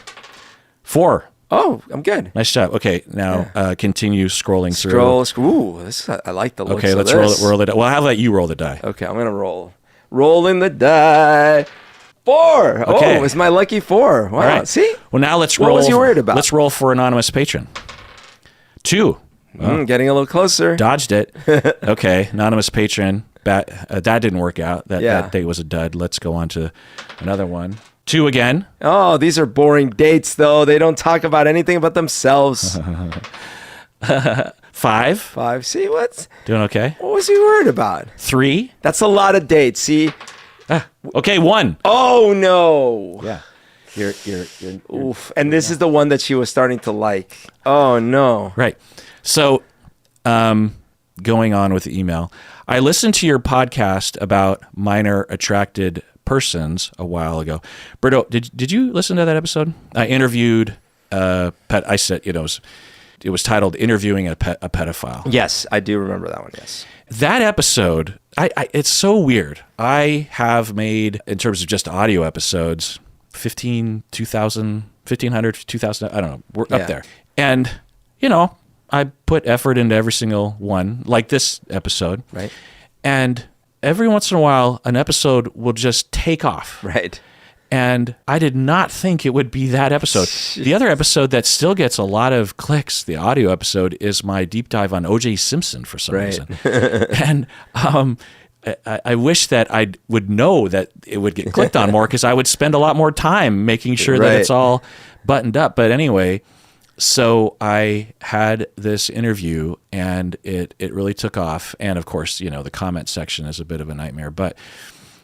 S1: 4.
S2: Oh, I'm good.
S1: Nice job. Okay, now continue scrolling through.
S2: Ooh, I like the looks
S1: Okay,
S2: of
S1: let's
S2: this.
S1: roll it. Well, how about you roll the die?
S2: Okay, I'm gonna roll. Rolling the die. 4.
S1: Okay.
S2: Oh, it's my lucky 4. Wow.
S1: All right.
S2: See?
S1: Well, now let's
S2: What
S1: roll.
S2: was you worried about?
S1: Let's roll for anonymous patron. 2.
S2: Getting a little closer.
S1: Dodged it. Okay, anonymous patron. That didn't work out. That date was a dud. Let's go on to another one. 2 again.
S2: Oh, these are boring dates, though. They don't talk about anything about themselves.
S1: 5.
S2: 5. See, what
S1: Doing okay.
S2: was you worried about?
S1: 3.
S2: That's a lot of dates. See?
S1: Okay, 1.
S2: Oh, no.
S1: Yeah. You're
S2: Oof. And this is the one that she was starting to like. Oh, no.
S1: right. So, going on with the email, I listened to your podcast about minor attracted persons a while ago. Berto, did you listen to that episode? I interviewed I said, it was titled "Interviewing a Pedophile."
S2: Yes, I do remember that one. Yes.
S1: That episode, it's so weird. I have made, in terms of just audio episodes, 1,500, 2,000, I don't know. We're up there. And, I put effort into every single one, like this episode.
S2: Right.
S1: And every once in a while, an episode will just take off.
S2: Right.
S1: And I did not think it would be that episode. The other episode that still gets a lot of clicks, the audio episode, is my deep dive on O.J. Simpson for some reason. And I wish that I would know that it would get clicked on more, because I would spend a lot more time making sure that it's all buttoned up. But anyway, so I had this interview, and it really took off. And of course, the comment section is a bit of a nightmare. But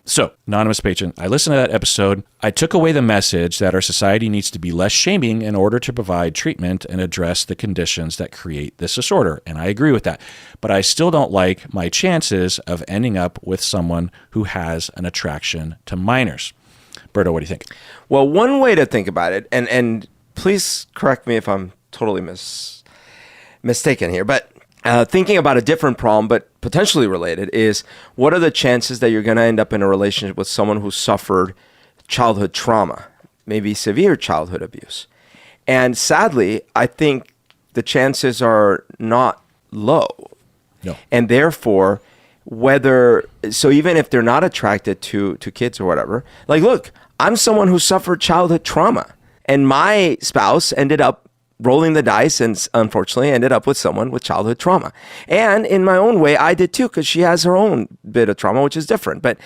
S1: so, anonymous patron, I listened to that episode. I took away the message that our society needs to be less shaming in order to provide treatment and address the conditions that create this disorder. And I agree with that. But I still don't like my chances of ending up with someone who has an attraction to minors. Berto, what do you think?
S2: Well, one way to think about it, and please correct me if I'm totally mistaken here, but thinking about a different problem, but potentially related, is what are the chances that you're going to end up in a relationship with someone who suffered childhood trauma, maybe severe childhood abuse? And sadly, I think the chances are not low.
S1: No.
S2: And therefore, even if they're not attracted to kids or whatever, like, look, I'm someone who suffered childhood trauma, and my spouse ended up rolling the dice and unfortunately ended up with someone with childhood trauma. And in my own way, I did too, because she has her own bit of trauma, which is different. But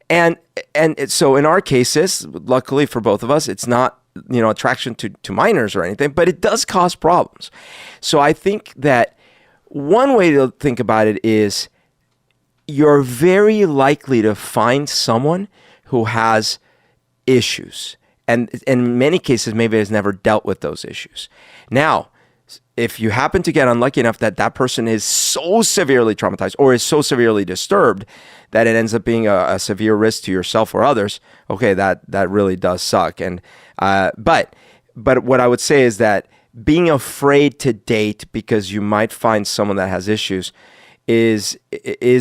S2: so in our cases, luckily for both of us, it's not attraction to minors or anything, but it does cause problems. So I think that one way to think about it is you're very likely to find someone who has issues. And in many cases, maybe has never dealt with those issues. Now, if you happen to get unlucky enough that that person is so severely traumatized or is so severely disturbed that it ends up being a severe risk to yourself or others, okay, that really does suck. And but what I would say is that being afraid to date because you might find someone that has issues is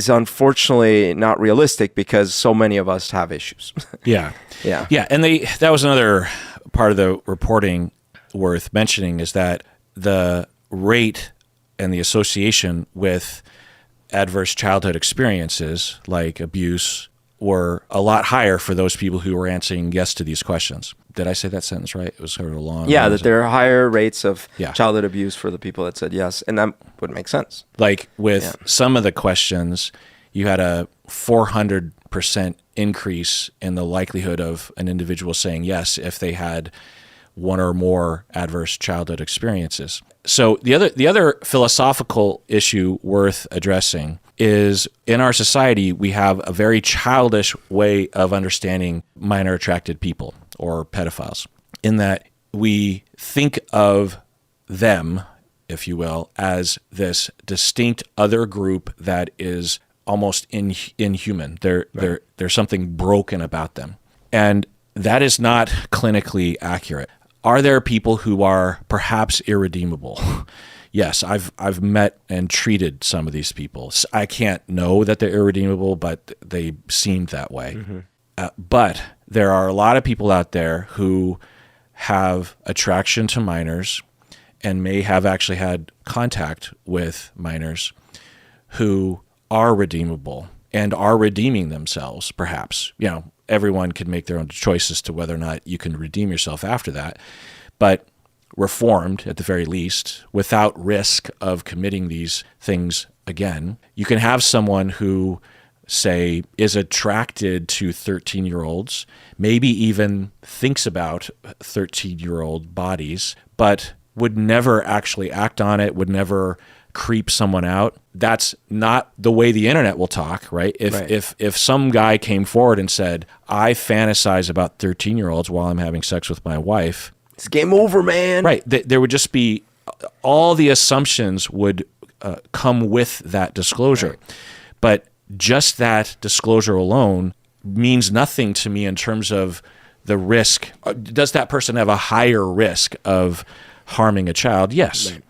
S2: unfortunately not realistic, because so many of us have issues.
S1: Yeah.
S2: Yeah.
S1: Yeah. And that was another part of the reporting worth mentioning, is that the rate and the association with adverse childhood experiences like abuse were a lot higher for those people who were answering yes to these questions. Did I say that sentence right? It was sort of long.
S2: Yeah, that there are higher rates of
S1: Yeah.
S2: childhood abuse for the people that said yes. And that would make sense.
S1: Like with some of the questions, you had a 400% increase in the likelihood of an individual saying yes if they had one or more adverse childhood experiences. So the other philosophical issue worth addressing is, in our society, we have a very childish way of understanding minor attracted people or pedophiles, in that we think of them, if you will, as this distinct other group that is almost inhuman. There's something broken about them. And that is not clinically accurate. Are there people who are perhaps irredeemable? Yes, I've met and treated some of these people. I can't know that they're irredeemable, but they seemed that way. But there are a lot of people out there who have attraction to minors and may have actually had contact with minors who are redeemable and are redeeming themselves, perhaps. Everyone can make their own choices to whether or not you can redeem yourself after that. But reformed, at the very least, without risk of committing these things again. You can have someone who, say, is attracted to 13-year-olds, maybe even thinks about 13-year-old bodies, but would never actually act on it, would never creep someone out. That's not the way the internet will talk, right? If some guy came forward and said, I fantasize about 13-year-olds while I'm having sex with my wife,
S2: it's game over, man.
S1: Right. There would just be all the assumptions would come with that disclosure. Right. But just that disclosure alone means nothing to me in terms of the risk. Does that person have a higher risk of harming a child? Yes. Right.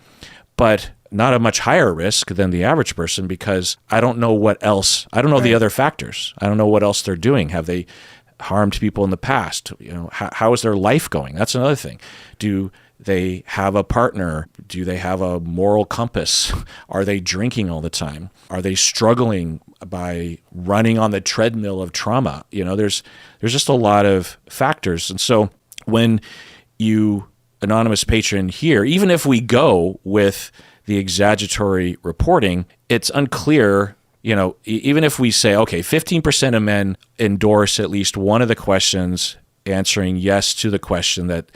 S1: But not a much higher risk than the average person, because I don't know what else. I don't know the other factors. I don't know what else they're doing. Have they harmed people in the past? How is their life going? That's another thing. Do they have a partner? Do they have a moral compass? Are they drinking all the time? Are they struggling by running on the treadmill of trauma? There's just a lot of factors. And so when you, anonymous patron, here, even if we go with the exaggeratory reporting, it's unclear. Even if we say, okay, 15% of men endorse at least one of the questions, answering yes to the question that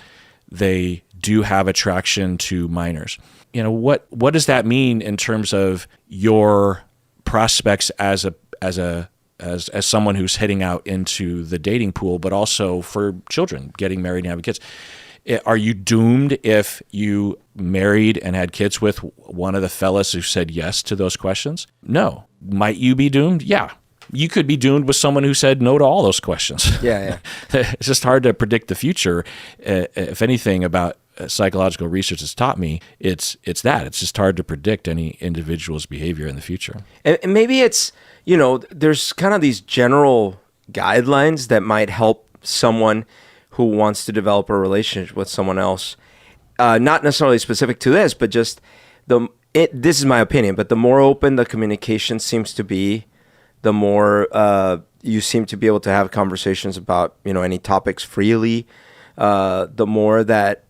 S1: they do have attraction to minors. What does that mean in terms of your prospects as someone who's heading out into the dating pool, but also for children, getting married and having kids? Are you doomed if you married and had kids with one of the fellas who said yes to those questions? No. Might you be doomed? Yeah. You could be doomed with someone who said no to all those questions.
S2: Yeah.
S1: It's just hard to predict the future. If anything about psychological research has taught me, it's that. It's just hard to predict any individual's behavior in the future.
S2: And maybe it's, there's kind of these general guidelines that might help someone who wants to develop a relationship with someone else, not necessarily specific to this, but just this is my opinion, but the more open the communication seems to be, the more you seem to be able to have conversations about, any topics freely, the more that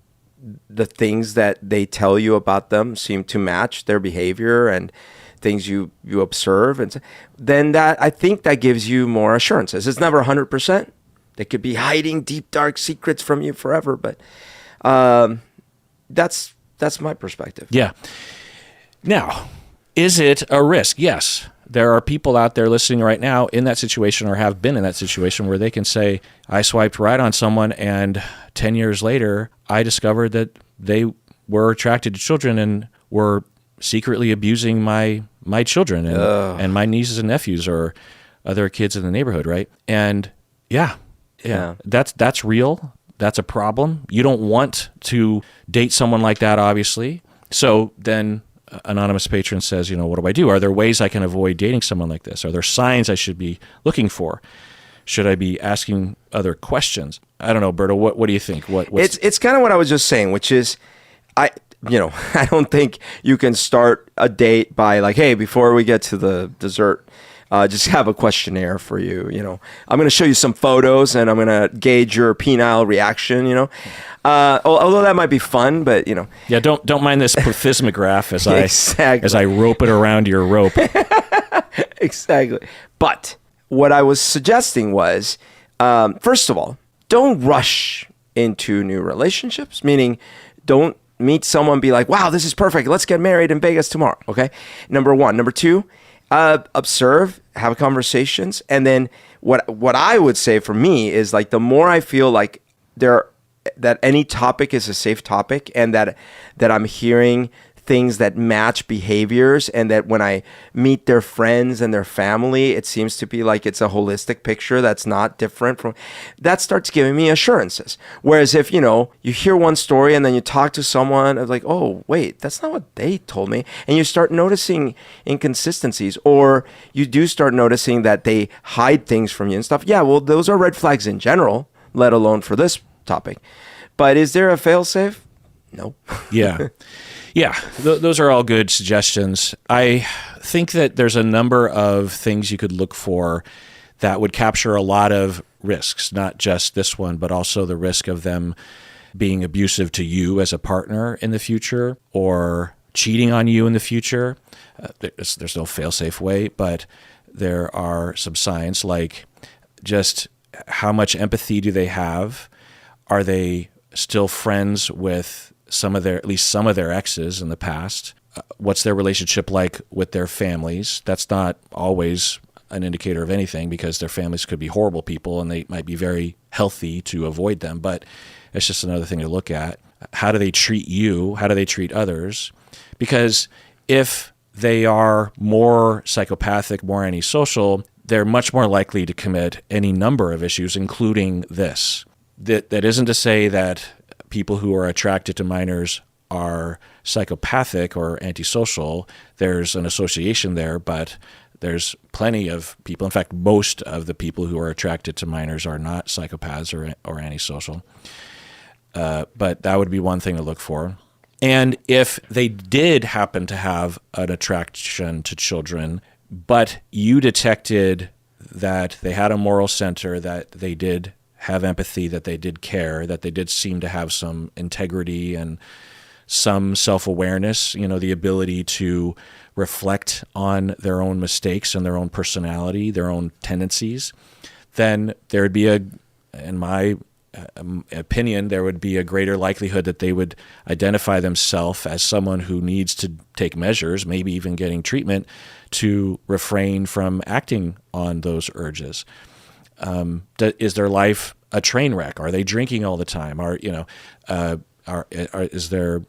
S2: the things that they tell you about them seem to match their behavior and things you observe. And then I think that gives you more assurances. It's never 100%. They could be hiding deep, dark secrets from you forever, but that's my perspective.
S1: Yeah. Now, is it a risk? Yes. There are people out there listening right now in that situation or have been in that situation where they can say, I swiped right on someone and 10 years later, I discovered that they were attracted to children and were secretly abusing my children and my nieces and nephews or other kids in the neighborhood, right? And yeah. That's real. That's a problem. You don't want to date someone like that, obviously. So then anonymous patron says, what do I do? Are there ways I can avoid dating someone like this? Are there signs I should be looking for? Should I be asking other questions? I don't know, Berto, what do you think?
S2: It's kind of what I was just saying, which is I don't think you can start a date by like, hey, before we get to the dessert, just have a questionnaire for you. I'm going to show you some photos and I'm going to gauge your penile reaction. Although that might be fun, but
S1: Yeah, don't mind this plethysmograph as
S2: exactly.
S1: as I rope it around your rope.
S2: Exactly. But what I was suggesting was, first of all, don't rush into new relationships. Meaning, don't meet someone and be like, wow, this is perfect. Let's get married in Vegas tomorrow. Okay. Number one. Number two. Observe, have conversations, and then what I would say for me is like the more I feel like that any topic is a safe topic, and that I'm hearing things that match behaviors, and that when I meet their friends and their family, it seems to be like it's a holistic picture that's not different from, that starts giving me assurances. Whereas if, you hear one story and then you talk to someone, it's like, oh, wait, that's not what they told me. And you start noticing inconsistencies, or you do start noticing that they hide things from you and stuff. Yeah, well, those are red flags in general, let alone for this topic. But is there a failsafe? No.
S1: Yeah. Yeah. Those are all good suggestions. I think that there's a number of things you could look for that would capture a lot of risks, not just this one, but also the risk of them being abusive to you as a partner in the future, or cheating on you in the future. There's no fail-safe way, but there are some signs, like just how much empathy do they have? Are they still friends with at least some of their exes in the past? What's their relationship like with their families? That's not always an indicator of anything, because their families could be horrible people and they might be very healthy to avoid them, but it's just another thing to look at. How do they treat you? How do they treat others? Because if they are more psychopathic, more antisocial, they're much more likely to commit any number of issues, including this. That isn't to say that people who are attracted to minors are psychopathic or antisocial. There's an association there, but there's plenty of people. In fact, most of the people who are attracted to minors are not psychopaths or antisocial. But that would be one thing to look for. And if they did happen to have an attraction to children, but you detected that they had a moral center, that they did have empathy, that they did care, that they did seem to have some integrity and some self-awareness, the ability to reflect on their own mistakes and their own personality, their own tendencies, then there would be in my opinion, there would be a greater likelihood that they would identify themselves as someone who needs to take measures, maybe even getting treatment, to refrain from acting on those urges. Is their life a train wreck? Are they drinking all the time? Is there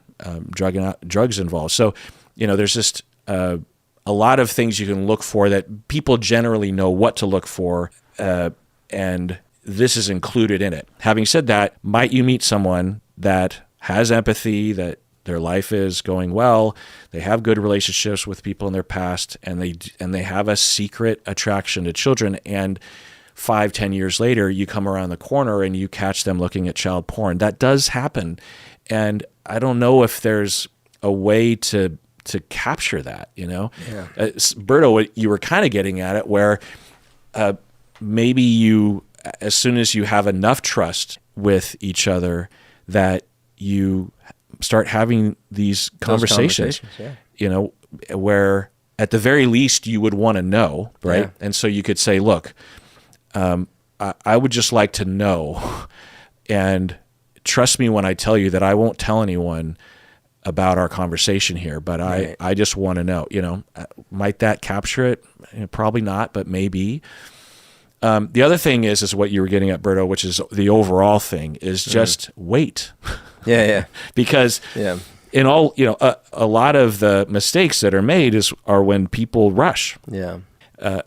S1: drugs involved? So, there's just a lot of things you can look for that people generally know what to look for, and this is included in it. Having said that, might you meet someone that has empathy, that their life is going well, they have good relationships with people in their past, and they have a secret attraction to children, and 5-10 years later, you come around the corner and you catch them looking at child porn. That does happen. And I don't know if there's a way to capture that, Yeah. Berto, what you were kind of getting at it, where maybe you, as soon as you have enough trust with each other, that you start having these conversations, where at the very least you would want to know, right? Yeah. And so you could say, look, I would just like to know, and trust me when I tell you that I won't tell anyone about our conversation here, but right. I just want to know, might that capture it? Probably not, but maybe. The other thing is what you were getting at, Berto, which is the overall thing, is just wait.
S2: Yeah.
S1: Because in all, a lot of the mistakes that are made are when people rush. Yeah.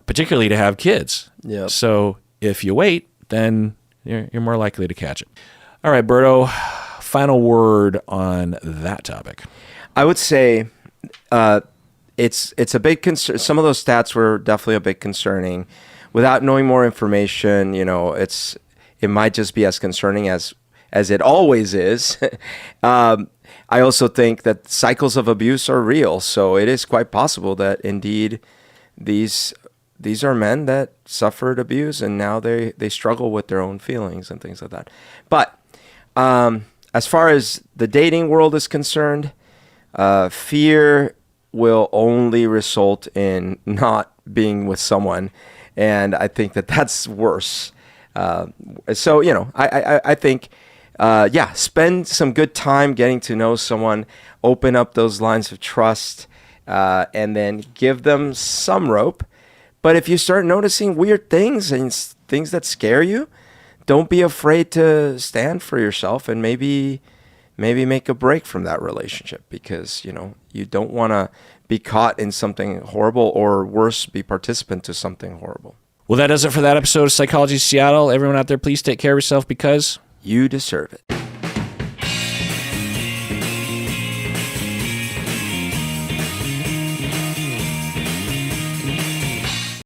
S1: Particularly to have kids. Yeah. So if you wait, then you're more likely to catch it. All right, Berto, final word on that topic.
S2: I would say it's a big concern. Some of those stats were definitely a bit concerning. Without knowing more information, it might just be as concerning as it always is. I also think that cycles of abuse are real, so it is quite possible that indeed these are men that suffered abuse and now they struggle with their own feelings and things like that. But as far as the dating world is concerned, fear will only result in not being with someone. And I think that's worse. So, I think, spend some good time getting to know someone, open up those lines of trust, and then give them some rope. But if you start noticing weird things and things that scare you, don't be afraid to stand for yourself and maybe maybe make a break from that relationship, because, you don't want to be caught in something horrible, or worse, be participant to something horrible.
S1: Well, that does it for that episode of Psychology Seattle. Everyone out there, please take care of yourself, because
S2: you deserve it.